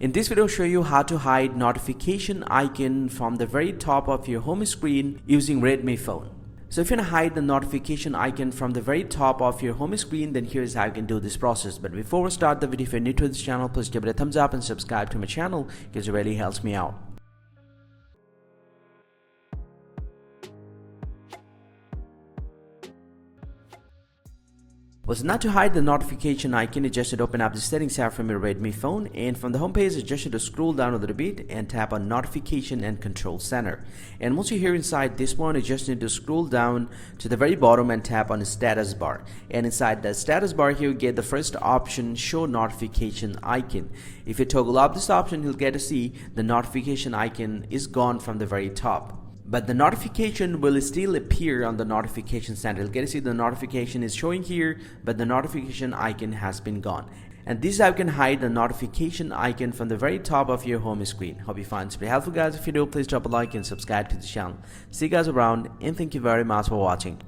In this video, I'll show you how to hide notification icon from the very top of your home screen using Redmi phone. So if you want to hide the notification icon from the very top of your home screen, then here's how you can do this process. But before we start the video, if you're new to this channel, please give it a thumbs up and subscribe to my channel because it really helps me out. So now to hide the notification icon, you just need to open up the settings app from your Redmi phone, and from the home page you just need to scroll down a little bit and tap on notification and control center. And once you're here inside this one, you just need to scroll down to the very bottom and tap on the status bar. And inside the status bar here, you get the first option, show notification icon. If you toggle up this option, you'll get to see the notification icon is gone from the very top. But the notification will still appear on the notification center. You'll get to see the notification is showing here, but the notification icon has been gone. And this is how you can hide the notification icon from the very top of your home screen. Hope you find this very helpful, guys. If you do, please drop a like and subscribe to the channel. See you guys around, and thank you very much for watching.